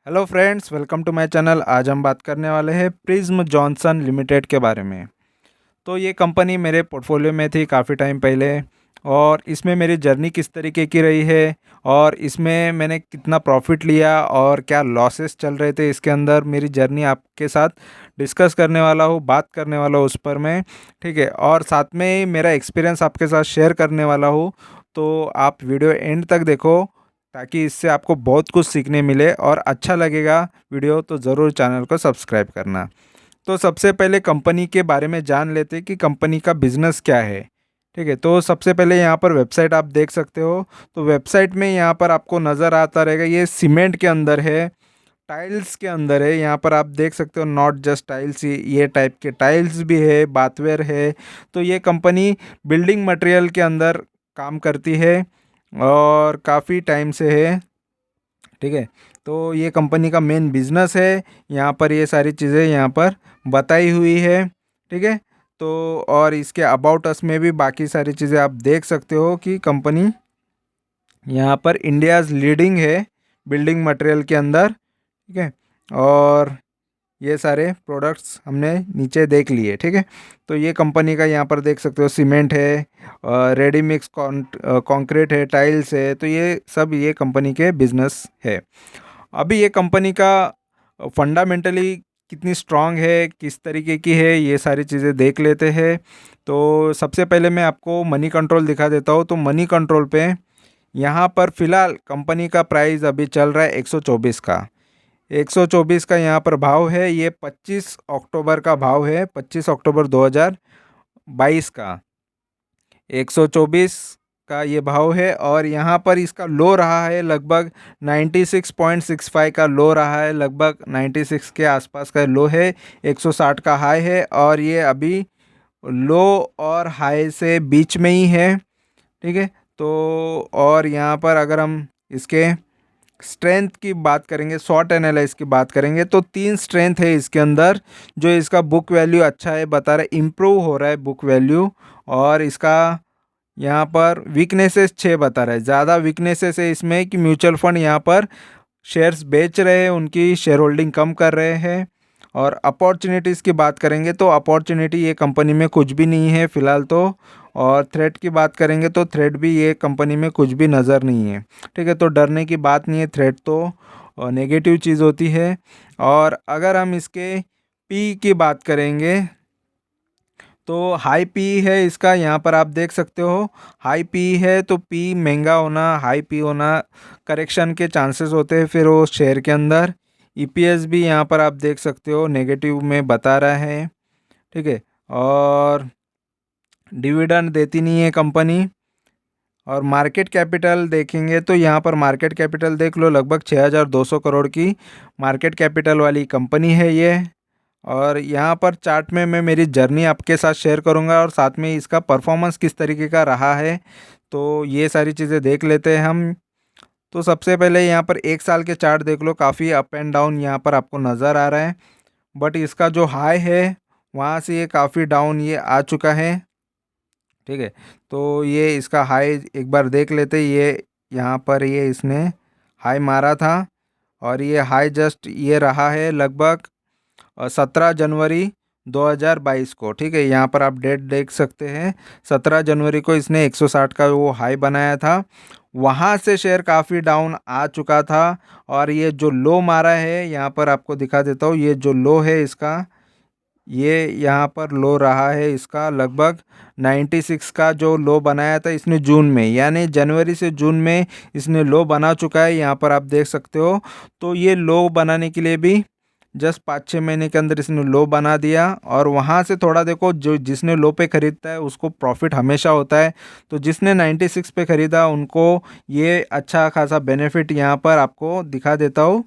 Hello friends, welcome to my channel. आज हम बात करने वाले हैं प्रिज्म जॉनसन लिमिटेड के बारे में। तो ये कंपनी मेरे पोर्टफोलियो में थी काफ़ी टाइम पहले, और इसमें मेरी जर्नी किस तरीके की रही है और इसमें मैंने कितना प्रॉफिट लिया और क्या लॉसेस चल रहे थे इसके अंदर, मेरी जर्नी आपके साथ डिस्कस करने वाला हूँ, बात करने वाला हूँ उस पर मैं। ठीक है, और साथ में ही मेरा एक्सपीरियंस आपके साथ शेयर करने वाला हूँ। तो आप वीडियो एंड तक देखो ताकि इससे आपको बहुत कुछ सीखने मिले, और अच्छा लगेगा वीडियो तो ज़रूर चैनल को सब्सक्राइब करना। तो सबसे पहले कंपनी के बारे में जान लेते हैं कि कंपनी का बिजनेस क्या है। ठीक है, तो सबसे पहले यहाँ पर वेबसाइट आप देख सकते हो। तो वेबसाइट में यहाँ पर आपको नज़र आता रहेगा, ये सीमेंट के अंदर है, टाइल्स के अंदर है। यहाँ पर आप देख सकते हो, नॉट जस्ट टाइल्स, ये टाइप के टाइल्स भी है, बाथवेयर है। तो ये कंपनी बिल्डिंग मटेरियल के अंदर काम करती है और काफ़ी टाइम से है। ठीक है, तो ये कंपनी का मेन बिजनेस है। यहाँ पर ये सारी चीज़ें यहाँ पर बताई हुई है। ठीक है, तो और इसके अबाउट अस में भी बाकी सारी चीज़ें आप देख सकते हो कि कंपनी यहाँ पर इंडियाज़ लीडिंग है बिल्डिंग मटेरियल के अंदर। ठीक है, और ये सारे प्रोडक्ट्स हमने नीचे देख लिए। ठीक है, तो ये कंपनी का यहाँ पर देख सकते हो, सीमेंट है, रेडी मिक्स कंक्रीट है, टाइल्स है। तो ये सब ये कंपनी के बिजनेस है। अभी ये कंपनी का फंडामेंटली कितनी स्ट्रांग है, किस तरीके की है, ये सारी चीज़ें देख लेते हैं। तो सबसे पहले मैं आपको मनी कंट्रोल दिखा देता हूँ। तो मनी कंट्रोल पे यहाँ पर फ़िलहाल कंपनी का प्राइस अभी चल रहा है 124 का। 124 का यहाँ पर भाव है। ये 25 अक्टूबर का भाव है, 25 अक्टूबर 2022 का 124 का ये भाव है। और यहाँ पर इसका लो रहा है लगभग 96.65 का लो रहा है, लगभग 96 के आसपास का लो है। 160 का हाई है, और ये अभी लो और हाई से बीच में ही है। ठीक है, तो और यहाँ पर अगर हम इसके स्ट्रेंथ की बात करेंगे, शॉर्ट एनालाइज की बात करेंगे, तो 3 स्ट्रेंथ है इसके अंदर। जो इसका बुक वैल्यू अच्छा है, बता रहा है इम्प्रूव हो रहा है बुक वैल्यू। और इसका यहाँ पर वीकनेसेस 6 बता रहा है। ज़्यादा वीकनेसेस है इसमें कि म्यूचुअल फंड यहाँ पर शेयर्स बेच रहे हैं, उनकी शेयर होल्डिंग कम कर रहे हैं। और अपॉर्चुनिटीज़ की बात करेंगे तो अपॉर्चुनिटी ये कंपनी में कुछ भी नहीं है फ़िलहाल तो। और थ्रेट की बात करेंगे तो थ्रेट भी ये कंपनी में कुछ भी नज़र नहीं है। ठीक है, तो डरने की बात नहीं है, थ्रेट तो नेगेटिव चीज़ होती है। और अगर हम इसके पी की बात करेंगे तो हाई पी है इसका, यहाँ पर आप देख सकते हो हाई पी है। तो पी महंगा होना, हाई पी होना, करेक्शन के चांसेस होते हैं फिर वो शेयर के अंदर। ईपीएस भी यहाँ पर आप देख सकते हो नेगेटिव में बता रहा है। ठीक है, और डिविडेंड देती नहीं है कंपनी। और मार्केट कैपिटल देखेंगे तो यहाँ पर मार्केट कैपिटल देख लो, लगभग 6200 करोड़ की मार्केट कैपिटल वाली कंपनी है ये। और यहाँ पर चार्ट में मैं मेरी जर्नी आपके साथ शेयर करूँगा, और साथ में इसका परफॉर्मेंस किस तरीके का रहा है। तो ये सारी चीज़ें देख लेते हैं हम। तो सबसे पहले यहाँ पर 1 साल के चार्ट देख लो, काफ़ी अप एंड डाउन यहाँ पर आपको नज़र आ रहा है। बट इसका जो हाई है वहाँ से ये काफ़ी डाउन ये आ चुका है। ठीक है, तो ये इसका हाई एक बार देख लेते। ये यहाँ पर ये इसने हाई मारा था, और ये हाई जस्ट ये रहा है लगभग 17 जनवरी 2022 को। ठीक है, यहाँ पर आप डेट देख सकते हैं, 17 जनवरी को इसने 160 का वो हाई बनाया था। वहाँ से शेयर काफ़ी डाउन आ चुका था। और ये जो लो मारा है यहाँ पर आपको दिखा देता हूँ, ये जो लो है इसका, ये यहाँ पर लो रहा है इसका लगभग 96 का जो लो बनाया था इसने जून में, यानी जनवरी से जून में इसने लो बना चुका है। यहाँ पर आप देख सकते हो। तो ये लो बनाने के लिए भी जस्ट 5-6 महीने के अंदर इसने लो बना दिया। और वहाँ से थोड़ा देखो, जो जिसने लो पे ख़रीदता है उसको प्रॉफिट हमेशा होता है। तो जिसने 96 पे ख़रीदा उनको ये अच्छा खासा बेनिफिट यहाँ पर आपको दिखा देता हूँ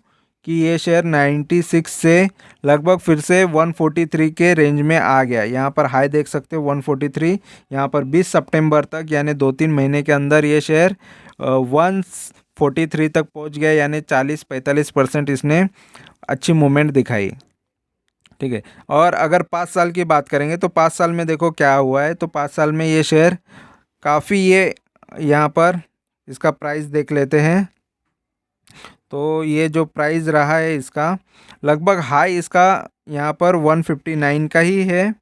कि ये शेयर 96 से लगभग फिर से 143 के रेंज में आ गया। यहाँ पर हाई देख सकते हो 143। यहाँ पर 20 सितंबर तक यानी 2-3 महीने के अंदर ये शेयर 143 तक पहुँच गया, यानी 40-45% इसने अच्छी मूवमेंट दिखाई। ठीक है, और अगर 5 साल की बात करेंगे तो 5 साल में देखो क्या हुआ है। तो 5 साल में ये शेयर काफ़ी ये यहाँ पर इसका प्राइस देख लेते हैं। तो ये जो प्राइस रहा है इसका, लगभग हाई इसका यहाँ पर 159 का ही है।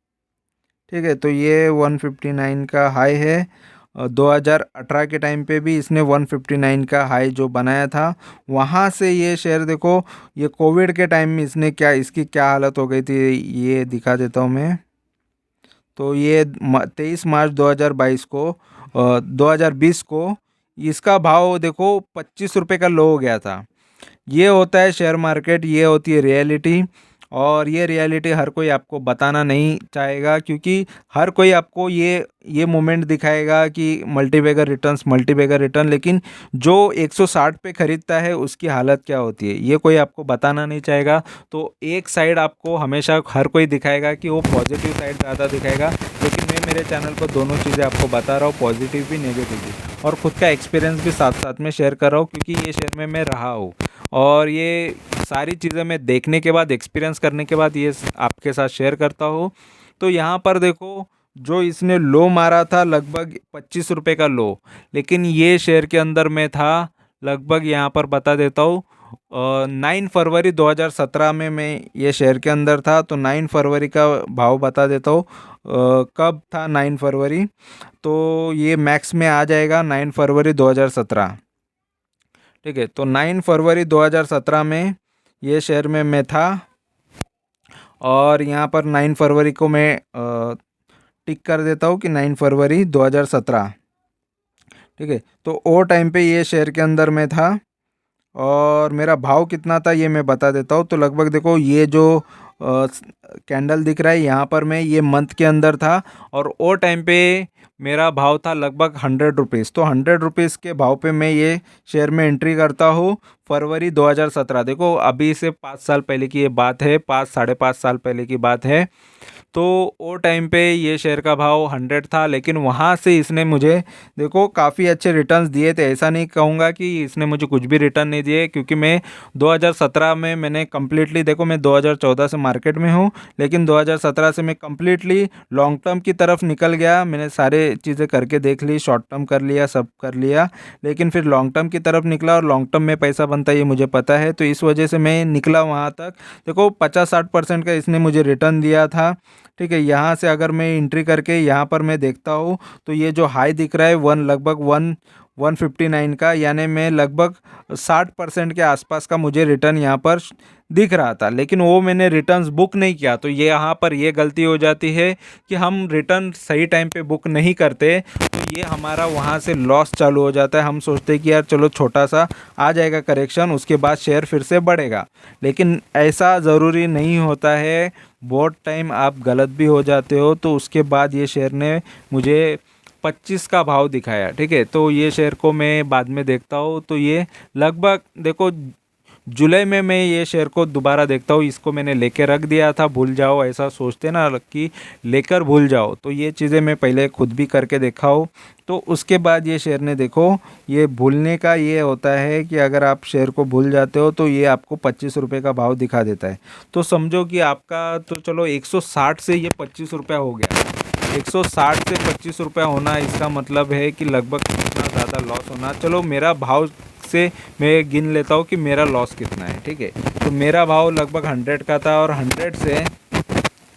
ठीक है, तो ये 159 का हाई है। 2018 के टाइम पे भी इसने 159 का हाई जो बनाया था, वहाँ से ये शेयर देखो, ये कोविड के टाइम में इसने क्या, इसकी क्या हालत हो गई थी, ये दिखा देता हूँ मैं। तो ये 23 मार्च 2022 को 2020 को इसका भाव देखो 25 रुपये का लो हो गया था। ये होता है शेयर मार्केट, ये होती है रियलिटी। और ये रियलिटी हर कोई आपको बताना नहीं चाहेगा, क्योंकि हर कोई आपको ये मोमेंट दिखाएगा कि मल्टीबैगर रिटर्न, लेकिन जो 160 पे खरीदता है उसकी हालत क्या होती है ये कोई आपको बताना नहीं चाहेगा। तो एक साइड आपको हमेशा हर कोई दिखाएगा कि वो पॉजिटिव साइड ज़्यादा दिखाएगा, लेकिन मैं मेरे चैनल पर दोनों चीज़ें आपको बता रहा हूँ, पॉजिटिव भी नेगेटिव भी, और ख़ुद का एक्सपीरियंस भी साथ साथ में शेयर कर रहा हूँ, क्योंकि ये शेयर में मैं रहा हूँ। और ये सारी चीज़ें मैं देखने के बाद, एक्सपीरियंस करने के बाद ये आपके साथ शेयर करता हूँ। तो यहाँ पर देखो, जो इसने लो मारा था लगभग 25 रुपये का लो, लेकिन ये शेयर के अंदर में था लगभग, यहाँ पर बता देता हूँ, 9 फरवरी 2017 में मैं ये शेयर के अंदर था। तो 9 फरवरी का भाव बता देता हूँ, कब था 9 फरवरी, तो ये मैक्स में आ जाएगा 9 फरवरी 2017। ठीक है, तो 9 फरवरी 2017 में ये शेयर में मैं था, और यहाँ पर 9 फरवरी को मैं टिक कर देता हूँ कि 9 फरवरी 2017। ठीक है, तो वो टाइम पे ये शेयर के अंदर मैं था, और मेरा भाव कितना था ये मैं बता देता हूँ। तो लगभग देखो, ये जो कैंडल दिख रहा है यहाँ पर, मैं ये मंथ के अंदर था, और वो टाइम पे मेरा भाव था लगभग 100 रुपीज़। तो 100 रुपीज़ के भाव पे मैं ये शेयर में एंट्री करता हूँ फरवरी 2017। देखो, अभी से 5 साल पहले की ये बात है, 5 साढ़े 5 साल पहले की बात है। तो वो टाइम पे ये शेयर का भाव 100 था, लेकिन वहाँ से इसने मुझे देखो काफ़ी अच्छे रिटर्न्स दिए थे। ऐसा नहीं कहूँगा कि इसने मुझे कुछ भी रिटर्न नहीं दिए, क्योंकि मैं 2017 में मैंने कम्प्लीटली, देखो मैं 2014 से मार्केट में हूँ, लेकिन 2017 से मैं कम्प्लीटली लॉन्ग टर्म की तरफ निकल गया। मैंने सारे चीज़ें करके देख ली, शॉर्ट टर्म कर लिया, सब कर लिया, लेकिन फिर लॉन्ग टर्म की तरफ निकला, और लॉन्ग टर्म में पैसा बनता है ये मुझे पता है। तो इस वजह से मैं निकला वहाँ तक। देखो 50-60% का इसने मुझे रिटर्न दिया था। ठीक है, यहाँ से अगर मैं एंट्री करके यहाँ पर मैं देखता हूँ, तो ये जो हाई दिख रहा है लगभग 159 का, यानी मैं लगभग 60% के आसपास का मुझे रिटर्न यहाँ पर दिख रहा था, लेकिन वो मैंने रिटर्न्स बुक नहीं किया। तो ये यहाँ पर ये गलती हो जाती है कि हम रिटर्न सही टाइम पे बुक नहीं करते, तो ये हमारा वहाँ से लॉस चालू हो जाता है। हम सोचते हैं कि यार चलो छोटा सा आ जाएगा करेक्शन, उसके बाद शेयर फिर से बढ़ेगा, लेकिन ऐसा ज़रूरी नहीं होता है। बहुत टाइम आप गलत भी हो जाते हो। तो उसके बाद ये शेयर ने मुझे 25 का भाव दिखाया। ठीक है, तो ये शेयर को मैं बाद में देखता हूँ, तो ये लगभग देखो जुलाई में मैं ये शेयर को दोबारा देखता हूँ। इसको मैंने लेके रख दिया था, भूल जाओ, ऐसा सोचते ना कि लेकर भूल जाओ। तो ये चीज़ें मैं पहले खुद भी करके देखा हूँ। तो उसके बाद ये शेयर ने देखो, ये भूलने का ये होता है कि अगर आप शेयर को भूल जाते हो तो ये आपको 25 रुपये का भाव दिखा देता है। तो समझो कि आपका, तो चलो 160 से ये 25 रुपया हो गया। 160 से 25 रुपया होना, इसका मतलब है कि लगभग कितना ज़्यादा लॉस होना। चलो मेरा भाव से मैं गिन लेता हूँ कि मेरा लॉस कितना है। ठीक है, तो मेरा भाव लगभग 100 का था, और 100 से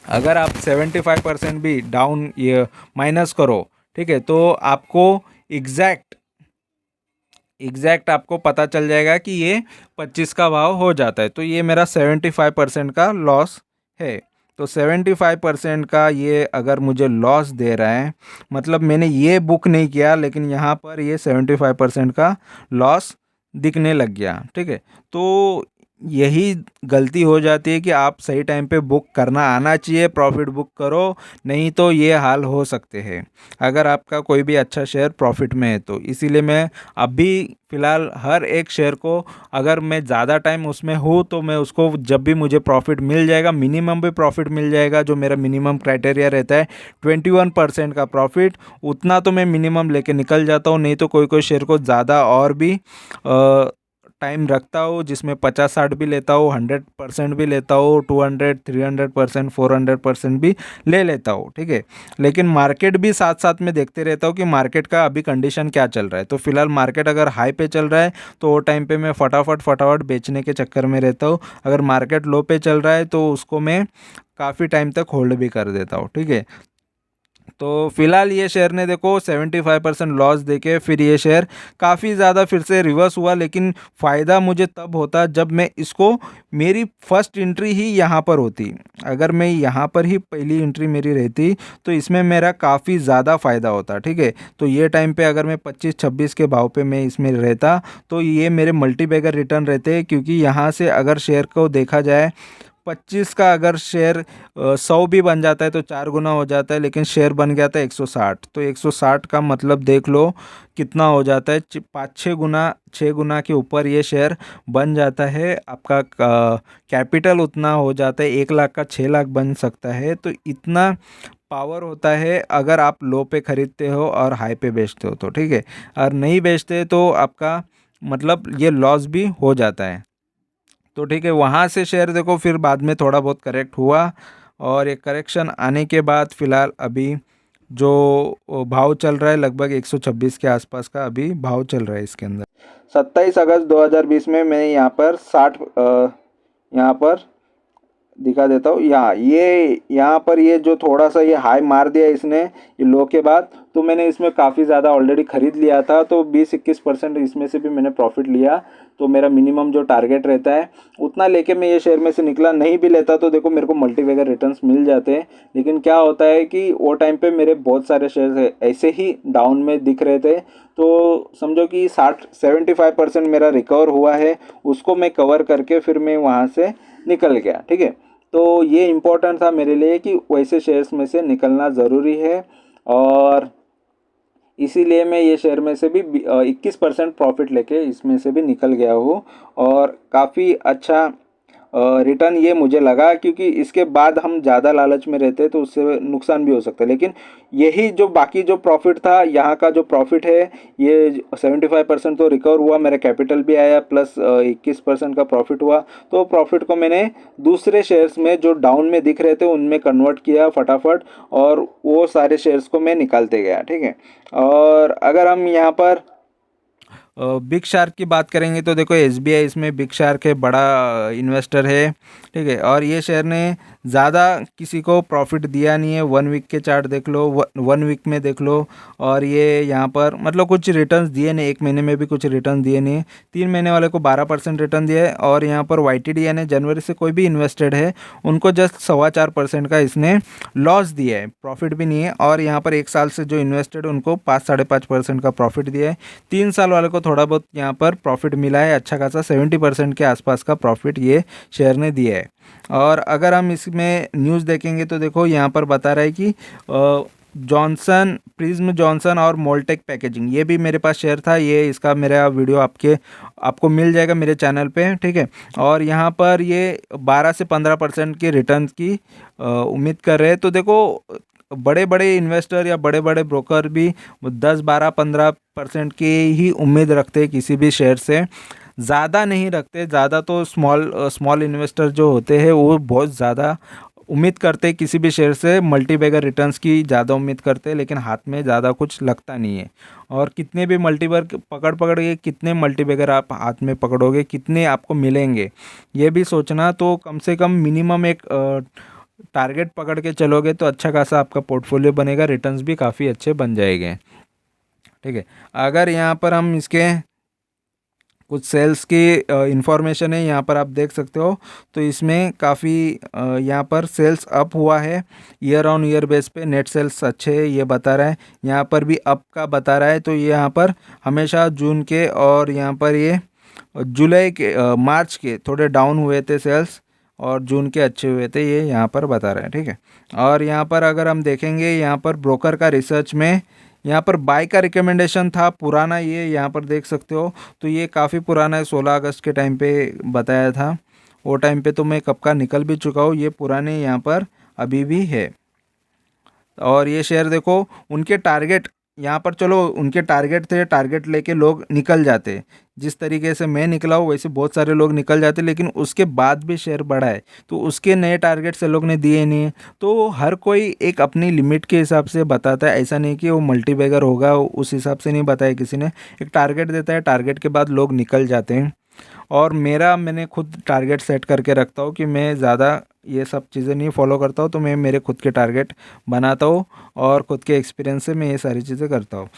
अगर आप 75% भी डाउन ये माइनस करो, ठीक है, तो आपको एग्जैक्ट आपको पता चल जाएगा कि ये 25 का भाव हो जाता है। तो ये मेरा 75% का लॉस है। तो 75% का ये अगर मुझे लॉस दे रहा है, मतलब मैंने ये बुक नहीं किया, लेकिन यहाँ पर ये 75% का लॉस दिखने लग गया। ठीक है, तो यही गलती हो जाती है कि आप सही टाइम पे बुक करना आना चाहिए, प्रॉफिट बुक करो, नहीं तो ये हाल हो सकते हैं अगर आपका कोई भी अच्छा शेयर प्रॉफिट में है तो। इसीलिए मैं अभी फ़िलहाल हर एक शेयर को, अगर मैं ज़्यादा टाइम उसमें हूँ तो मैं उसको, जब भी मुझे प्रॉफिट मिल जाएगा, मिनिमम भी प्रॉफिट मिल जाएगा, जो मेरा मिनिमम क्राइटेरिया रहता है 21% का प्रॉफिट, उतना तो मैं मिनिमम लेके निकल जाता हूँ। नहीं तो कोई कोई शेयर को ज़्यादा और भी टाइम रखता हूँ जिसमें 50-60 भी लेता हूँ, 100% भी लेता हूँ, 200, 300%, 400% भी ले लेता हूँ, ठीक है। लेकिन मार्केट भी साथ साथ में देखते रहता हूँ कि मार्केट का अभी कंडीशन क्या चल रहा है। तो फिलहाल मार्केट अगर हाई पे चल रहा है तो वो टाइम पे मैं फटाफट बेचने के चक्कर में रहता हूँ। अगर मार्केट लो पे चल रहा है तो उसको मैं काफ़ी टाइम तक होल्ड भी कर देता हूँ, ठीक है। तो फिलहाल ये शेयर ने देखो 75% लॉस देके फिर ये शेयर काफ़ी ज़्यादा फिर से रिवर्स हुआ, लेकिन फ़ायदा मुझे तब होता जब मैं इसको, मेरी फर्स्ट एंट्री ही यहाँ पर होती। अगर मैं यहाँ पर ही पहली एंट्री मेरी रहती तो इसमें मेरा काफ़ी ज़्यादा फ़ायदा होता, ठीक है। तो ये टाइम पे अगर मैं 25-26 के भाव पे मैं इसमें रहता तो ये मेरे मल्टीबैगर रिटर्न रहते, क्योंकि यहाँ से अगर शेयर को देखा जाए 25 का अगर शेयर 100 भी बन जाता है तो 4 गुना हो जाता है, लेकिन शेयर बन गया था 160, तो 160 का मतलब देख लो कितना हो जाता है, 5-6 गुना, 6 गुना के ऊपर ये शेयर बन जाता है। आपका कैपिटल उतना हो जाता है, 1 लाख का 6 लाख बन सकता है। तो इतना पावर होता है अगर आप लो पे ख़रीदते हो और हाई पे बेचते हो तो, ठीक है। और नहीं बेचते तो आपका मतलब ये लॉस भी हो जाता है। तो ठीक है, वहाँ से शेयर देखो फिर बाद में थोड़ा बहुत करेक्ट हुआ, और ये करेक्शन आने के बाद फिलहाल अभी जो भाव चल रहा है लगभग 126 के आसपास का अभी भाव चल रहा है इसके अंदर। 27 अगस्त 2020 में मैं यहाँ पर 60 यहाँ पर दिखा देता हूँ। यहाँ पर ये जो थोड़ा सा ये हाई मार दिया इसने ये लो के बाद, तो मैंने इसमें काफ़ी ज़्यादा ऑलरेडी ख़रीद लिया था, तो 20-21% इसमें से भी मैंने प्रॉफिट लिया। तो मेरा मिनिमम जो टारगेट रहता है उतना लेके मैं ये शेयर में से निकला। नहीं भी लेता तो देखो मेरे को मल्टीबैगर रिटर्न्स मिल जाते हैं, लेकिन क्या होता है कि वो टाइम पे मेरे बहुत सारे शेयर ऐसे ही डाउन में दिख रहे थे। तो समझो कि 75% मेरा रिकवर हुआ है, उसको मैं कवर करके फिर मैं वहाँ से निकल गया, ठीक है। तो ये इम्पोर्टेंट था मेरे लिए कि वैसे शेयर्स में से निकलना ज़रूरी है, और इसीलिए मैं ये शेयर में से भी 21% प्रॉफिट लेके इसमें से भी निकल गया हूँ, और काफ़ी अच्छा रिटर्न ये मुझे लगा, क्योंकि इसके बाद हम ज़्यादा लालच में रहते हैं तो उससे नुकसान भी हो सकता है। लेकिन यही जो बाकी जो प्रॉफिट था, यहाँ का जो प्रॉफिट है ये 75% तो रिकवर हुआ, मेरा कैपिटल भी आया, प्लस 21% का प्रॉफिट हुआ। तो प्रॉफिट को मैंने दूसरे शेयर्स में जो डाउन में दिख रहे थे उनमें कन्वर्ट किया फटाफट, और वो सारे शेयर्स को मैं निकालते गया, ठीक है। और अगर हम यहाँ पर बिग शार्क की बात करेंगे तो देखो एसबीआई इसमें बिग शार्क है, बड़ा इन्वेस्टर है, ठीक है। और ये शेयर ने ज़्यादा किसी को प्रॉफिट दिया नहीं है। 1 वीक के चार्ट देख लो, 1 वीक में देख लो, और ये यहाँ पर मतलब कुछ रिटर्न्स दिए नहीं, 1 महीने में भी कुछ रिटर्न दिए नहीं। 3 महीने वाले को 12% रिटर्न दिया है, और यहाँ पर YTD यानी जनवरी से कोई भी इन्वेस्टेड है उनको जस्ट 4.25% का इसने लॉस दिया है, प्रॉफिट भी नहीं है। और यहाँ पर 1 साल से जो इन्वेस्टेड उनको 5-5.5% का प्रॉफिट दिया है। 3 साल वाले को थोड़ा बहुत यहाँ पर प्रॉफिट मिला है, अच्छा खासा 70% के आसपास का प्रॉफिट ये शेयर ने दिया है। और अगर हम इसमें न्यूज़ देखेंगे तो देखो यहाँ पर बता रहा है कि जॉनसन, प्रिज्म जॉनसन और मोल्टेक पैकेजिंग, ये भी मेरे पास शेयर था। ये इसका मेरा वीडियो आपको मिल जाएगा मेरे चैनल पे, ठीक है। और यहाँ पर ये 12 से 15% की रिटर्न की उम्मीद कर रहे हैं। तो देखो बड़े बड़े इन्वेस्टर या बड़े बड़े ब्रोकर भी 10-12-15% की ही उम्मीद रखते हैं किसी भी शेयर से, ज़्यादा नहीं रखते। ज़्यादा तो स्मॉल इन्वेस्टर जो होते हैं वो बहुत ज़्यादा उम्मीद करते हैं किसी भी शेयर से, मल्टीबैगर रिटर्न्स की ज़्यादा उम्मीद करते हैं, लेकिन हाथ में ज़्यादा कुछ लगता नहीं है। और कितने भी मल्टीबैगर पकड़ के कितने मल्टीबैगर आप हाथ में पकड़ोगे, कितने आपको मिलेंगे, ये भी सोचना। तो कम से कम मिनिमम एक टारगेट पकड़ के चलोगे तो अच्छा खासा आपका पोर्टफोलियो बनेगा, रिटर्न्स भी काफ़ी अच्छे बन जाएंगे, ठीक है। अगर यहाँ पर हम इसके कुछ सेल्स की इंफॉर्मेशन है, यहाँ पर आप देख सकते हो। तो इसमें काफ़ी यहाँ पर सेल्स अप हुआ है, ईयर ऑन ईयर बेस पे नेट सेल्स अच्छे है ये बता रहा है। यहाँ पर भी अप का बता रहा है। तो ये यहाँ पर हमेशा जून के और यहाँ पर ये जुलाई के मार्च के थोड़े डाउन हुए थे सेल्स, और जून के अच्छे हुए थे, ये यहाँ पर बता रहे हैं, ठीक है। और यहाँ पर अगर हम देखेंगे यहाँ पर ब्रोकर का रिसर्च में यहाँ पर बाय का रिकमेंडेशन था पुराना, ये यहाँ पर देख सकते हो। तो ये काफ़ी पुराना है, 16 अगस्त के टाइम पे बताया था। वो टाइम पे तो मैं कब का निकल भी चुका हूँ, ये पुराने यहाँ पर अभी भी है। और ये शेयर देखो उनके टारगेट यहाँ पर चलो उनके टारगेट थे, टारगेट लेके लोग निकल जाते। जिस तरीके से मैं निकला हूँ वैसे बहुत सारे लोग निकल जाते, लेकिन उसके बाद भी शेयर बढ़ा है, तो उसके नए टारगेट से लोग ने दिए नहीं है। तो हर कोई एक अपनी लिमिट के हिसाब से बताता है, ऐसा नहीं कि वो मल्टीबैगर होगा उस हिसाब से नहीं बताया किसी ने। एक टारगेट देता है, टारगेट के बाद लोग निकल जाते हैं। और मैंने खुद टारगेट सेट करके रखता हूँ कि मैं ज़्यादा ये सब चीज़ें नहीं फॉलो करता हूँ, तो मैं मेरे खुद के टारगेट बनाता हूँ और खुद के एक्सपीरियंस से मैं ये सारी चीज़ें करता हूँ।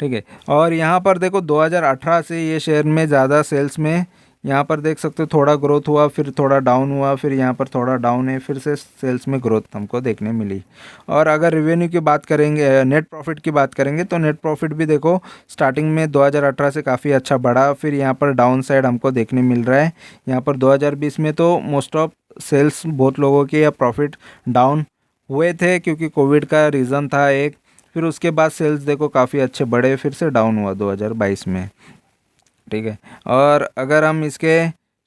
ठीक है। और यहाँ पर देखो 2018 से ये शेयर में ज़्यादा सेल्स में, यहाँ पर देख सकते हो थोड़ा ग्रोथ हुआ, फिर थोड़ा डाउन हुआ, फिर यहाँ पर थोड़ा डाउन है, फिर से सेल्स में ग्रोथ हमको देखने मिली। और अगर रेवेन्यू की बात करेंगे, नेट प्रॉफिट की बात करेंगे, तो नेट प्रॉफिट भी देखो स्टार्टिंग में 2018 से काफ़ी अच्छा बढ़ा, फिर यहाँ पर डाउन साइड हमको देखने मिल रहा है। यहाँ पर 2020 में तो मोस्ट ऑफ सेल्स बहुत लोगों के या प्रॉफिट डाउन हुए थे, क्योंकि कोविड का रीज़न था एक। फिर उसके बाद सेल्स देखो काफ़ी अच्छे बढ़े, फिर से डाउन हुआ 2022 में। ठीक है। और अगर हम इसके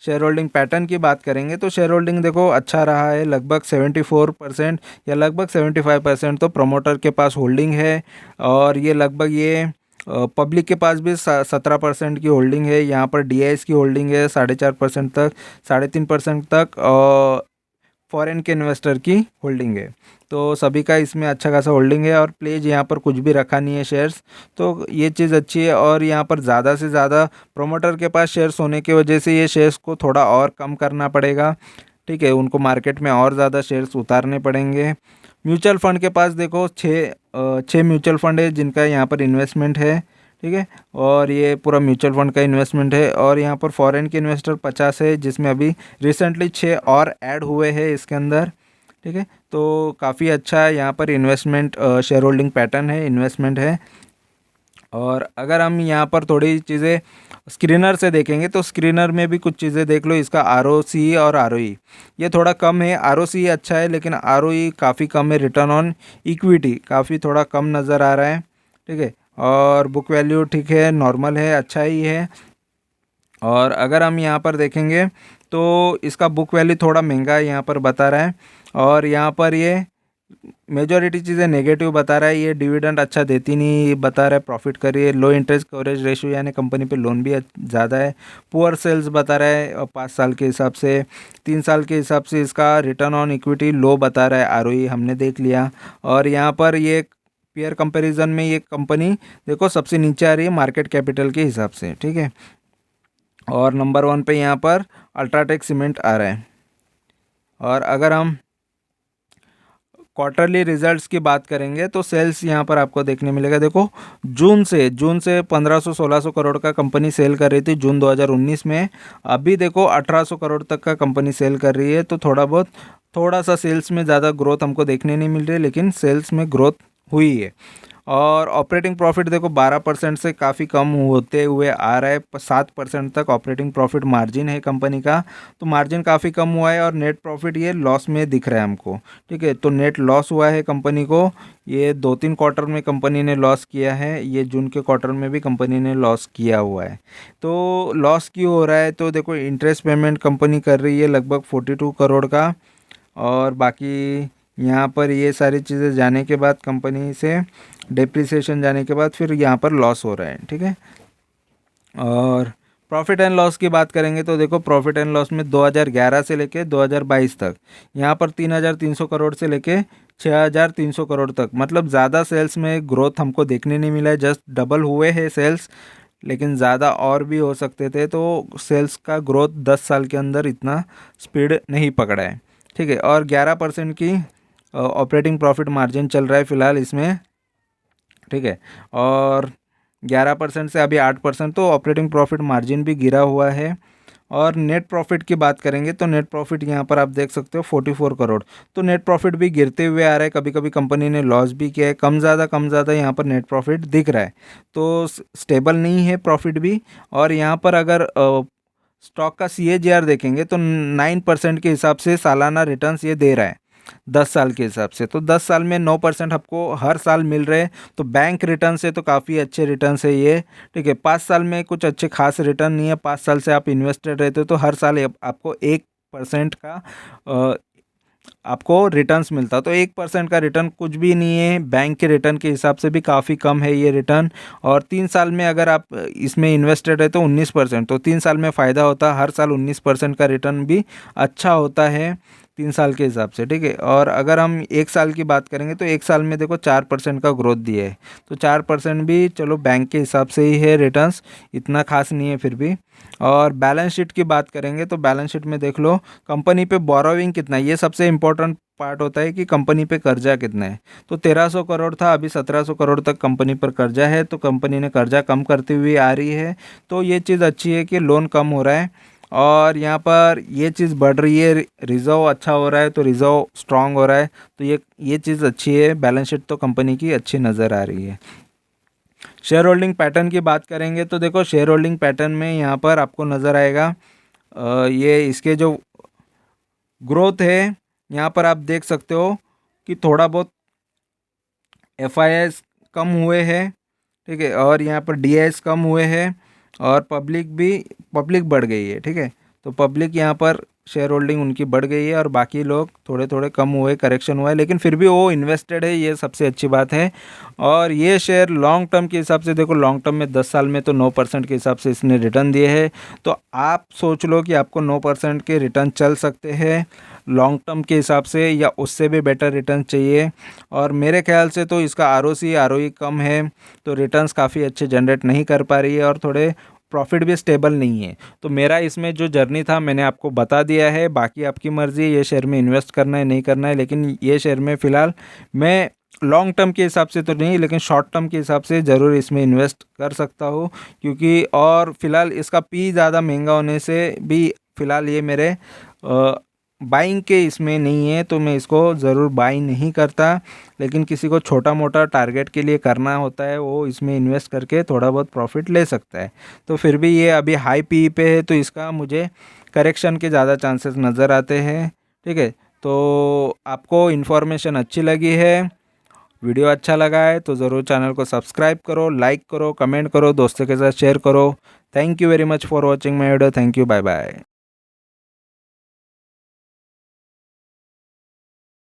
शेयर होल्डिंग पैटर्न की बात करेंगे, तो शेयर होल्डिंग देखो अच्छा रहा है, लगभग 74% या लगभग 75% तो प्रमोटर के पास होल्डिंग है। और ये लगभग ये पब्लिक के पास भी 17% की होल्डिंग है। यहाँ पर डीआईएस की होल्डिंग है 4.5% तक, 3.5% तक, और फॉरेन के इन्वेस्टर की होल्डिंग है। तो सभी का इसमें अच्छा खासा होल्डिंग है, और प्लेज यहाँ पर कुछ भी रखा नहीं है शेयर्स, तो ये चीज़ अच्छी है। और यहाँ पर ज़्यादा से ज़्यादा प्रोमोटर के पास शेयर्स होने की वजह से ये शेयर्स को थोड़ा और कम करना पड़ेगा। ठीक है, उनको मार्केट में और ज़्यादा शेयर्स उतारने पड़ेंगे। म्यूचुअल फंड के पास देखो छः म्यूचुअल फंड है जिनका यहाँ पर इन्वेस्टमेंट है। ठीक है। और ये पूरा म्यूचुअल फंड का इन्वेस्टमेंट है। और यहाँ पर फॉरेन के इन्वेस्टर 50 है, जिसमें अभी रिसेंटली 6 और ऐड हुए हैं इसके अंदर। ठीक है। तो काफ़ी अच्छा है यहाँ पर इन्वेस्टमेंट, शेयर होल्डिंग पैटर्न है, इन्वेस्टमेंट है। और अगर हम यहाँ पर थोड़ी चीज़ें स्क्रीनर से देखेंगे, तो स्क्रीनर में भी कुछ चीज़ें देख लो। इसका आरओसी और आरओई ये थोड़ा कम है। आरओसी अच्छा है, लेकिन आरओई काफ़ी कम है। रिटर्न ऑन इक्विटी काफ़ी थोड़ा कम नज़र आ रहा है। ठीक है। और बुक वैल्यू ठीक है, नॉर्मल है, अच्छा ही है। और अगर हम यहाँ पर देखेंगे, तो इसका बुक वैल्यू थोड़ा महंगा यहाँ पर बता रहा है। और यहाँ पर ये मेजॉरिटी चीज़ें नेगेटिव बता रहा है। ये डिविडेंड अच्छा देती नहीं बता रहा है, प्रॉफिट करिए, लो इंटरेस्ट कवरेज रेशियो यानी कंपनी पे लोन भी ज़्यादा है, पुअर सेल्स बता रहा है 5 साल के हिसाब से। 3 साल के हिसाब से इसका रिटर्न ऑन इक्विटी लो बता रहा है, आरओई हमने देख लिया। और यहाँ पर ये पेयर कंपैरिजन में ये कंपनी देखो सबसे नीचे आ रही है मार्केट कैपिटल के हिसाब से। ठीक है। और नंबर 1 पे यहाँ पर अल्ट्राटेक सीमेंट आ रहा है। और अगर हम क्वार्टरली रिजल्ट्स की बात करेंगे, तो सेल्स यहाँ पर आपको देखने मिलेगा। देखो जून से 1500-1600 करोड़ का कंपनी सेल कर रही थी जून 2019 में। अभी देखो 1800 करोड़ तक का कंपनी सेल कर रही है। तो थोड़ा सा सेल्स में ज़्यादा ग्रोथ हमको देखने नहीं मिल रही है, लेकिन सेल्स में ग्रोथ हुई है। और ऑपरेटिंग प्रॉफिट देखो 12% से काफ़ी कम होते हुए आ रहा है, 7% तक ऑपरेटिंग प्रॉफिट मार्जिन है कंपनी का। तो मार्जिन काफ़ी कम हुआ है। और नेट प्रॉफिट ये लॉस में दिख रहा है हमको। ठीक है। तो नेट लॉस हुआ है कंपनी को, ये 2-3 क्वार्टर में कंपनी ने लॉस किया है, ये जून के क्वार्टर में भी कंपनी ने लॉस किया हुआ है। तो लॉस क्यों हो रहा है, तो देखो इंटरेस्ट पेमेंट कंपनी कर रही है लगभग 42 करोड़ का। और बाकी यहाँ पर ये सारी चीज़ें जाने के बाद, कंपनी से डेप्रिसिएशन जाने के बाद, फिर यहाँ पर लॉस हो रहा है। ठीक है। और प्रॉफिट एंड लॉस की बात करेंगे, तो देखो प्रॉफिट एंड लॉस में 2011 से लेके 2022 तक यहाँ पर 3300 करोड़ से लेके 6300 करोड़ तक, मतलब ज़्यादा सेल्स में ग्रोथ हमको देखने नहीं मिला है। जस्ट डबल हुए हैं सेल्स, लेकिन ज़्यादा और भी हो सकते थे। तो सेल्स का ग्रोथ 10 साल के अंदर इतना स्पीड नहीं पकड़ा है। ठीक है। और 11% की ऑपरेटिंग प्रॉफिट मार्जिन चल रहा है फ़िलहाल इसमें। ठीक है। और 11% से अभी 8%, तो ऑपरेटिंग प्रॉफिट मार्जिन भी गिरा हुआ है। और नेट प्रॉफिट की बात करेंगे, तो नेट प्रॉफिट यहाँ पर आप देख सकते हो 44 करोड़। तो नेट प्रॉफिट भी गिरते हुए आ रहा है, कभी कभी कंपनी ने लॉस भी किया है। कम ज़्यादा यहाँ पर नेट प्रॉफिट दिख रहा है। तो स्टेबल नहीं है प्रॉफिट भी। और यहाँ पर अगर स्टॉक का CAGR देखेंगे, तो 9% के हिसाब से सालाना रिटर्न्स ये दे रहा है 10 साल के हिसाब से। तो 10 साल में 9% आपको हर साल मिल रहे हैं, तो बैंक रिटर्न से तो काफ़ी अच्छे रिटर्न है ये। ठीक है। 5 साल में कुछ अच्छे खास रिटर्न नहीं है। 5 साल से आप इन्वेस्टेड रहते हो, तो हर साल आपको 1% का आपको रिटर्न्स मिलता। तो 1% का रिटर्न कुछ भी नहीं है, बैंक के रिटर्न के हिसाब से भी काफ़ी कम है ये रिटर्न। और 3 साल में अगर आप इसमें इन्वेस्टेड है तो 19%, तो 3 साल में फ़ायदा होता है। हर साल 19% का रिटर्न भी अच्छा होता है 3 साल के हिसाब से, ठीक है। और अगर हम 1 साल की बात करेंगे तो 1 साल में देखो 4% का ग्रोथ दिया है। तो 4% भी चलो बैंक के हिसाब से ही है रिटर्न्स, इतना खास नहीं है फिर भी। और बैलेंस शीट की बात करेंगे तो बैलेंस शीट में देख लो कंपनी पे बोरोविंग कितना है, ये सबसे इम्पोर्टेंट पार्ट होता है कि कंपनी पे कर्जा कितना है। तो 1300 करोड़ था, अभी 1700 करोड़ तक कंपनी पर कर्जा है। तो कंपनी ने कर्जा कम करती हुई आ रही है, तो ये चीज़ अच्छी है कि लोन कम हो रहा है। और यहाँ पर ये चीज़ बढ़ रही है, रिज़र्व अच्छा हो रहा है, तो रिज़र्व स्ट्रांग हो रहा है। तो ये चीज़ अच्छी है, बैलेंस शीट तो कंपनी की अच्छी नज़र आ रही है। शेयर होल्डिंग पैटर्न की बात करेंगे तो देखो शेयर होल्डिंग पैटर्न में यहाँ पर आपको नज़र आएगा ये इसके जो ग्रोथ है यहाँ पर आप देख सकते हो कि थोड़ा बहुत एफआईआईस कम हुए हैं, ठीक है। और यहाँ पर डीआईएस कम हुए हैं और पब्लिक बढ़ गई है, ठीक है। तो पब्लिक यहाँ पर शेयर होल्डिंग उनकी बढ़ गई है और बाकी लोग थोड़े थोड़े कम हुए, करेक्शन हुआ है, लेकिन फिर भी वो इन्वेस्टेड है, ये सबसे अच्छी बात है। और ये शेयर लॉन्ग टर्म के हिसाब से देखो, लॉन्ग टर्म में 10 साल में तो 9% के हिसाब से इसने रिटर्न दिए हैं। तो आप सोच लो कि आपको 9% के रिटर्न चल सकते हैं लॉन्ग टर्म के हिसाब से, या उससे भी बेटर रिटर्न चाहिए। और मेरे ख्याल से तो इसका आरओसी आरओई कम है, तो रिटर्न्स काफ़ी अच्छे जनरेट नहीं कर पा रही है और थोड़े प्रॉफिट भी स्टेबल नहीं है। तो मेरा इसमें जो जर्नी था मैंने आपको बता दिया है, बाकी आपकी मर्ज़ी है ये शेयर में इन्वेस्ट करना है नहीं करना है। लेकिन ये शेयर में फ़िलहाल मैं लॉन्ग टर्म के हिसाब से तो नहीं, लेकिन शॉर्ट टर्म के हिसाब से ज़रूर इसमें इन्वेस्ट कर सकता हूँ, क्योंकि और फ़िलहाल इसका पी ज़्यादा महंगा होने से भी फ़िलहाल ये मेरे बाइंग के इसमें नहीं है, तो मैं इसको ज़रूर बाई नहीं करता। लेकिन किसी को छोटा मोटा टारगेट के लिए करना होता है, वो इसमें इन्वेस्ट करके थोड़ा बहुत प्रॉफिट ले सकता है। तो फिर भी ये अभी हाई पी पे है, तो इसका मुझे करेक्शन के ज़्यादा चांसेस नज़र आते हैं, ठीक है। तो आपको इन्फॉर्मेशन अच्छी लगी है, वीडियो अच्छा लगा है तो ज़रूर चैनल को सब्सक्राइब करो, लाइक करो, कमेंट करो, दोस्तों के साथ शेयर करो। Thank you very much for watching my video. Thank you, bye bye.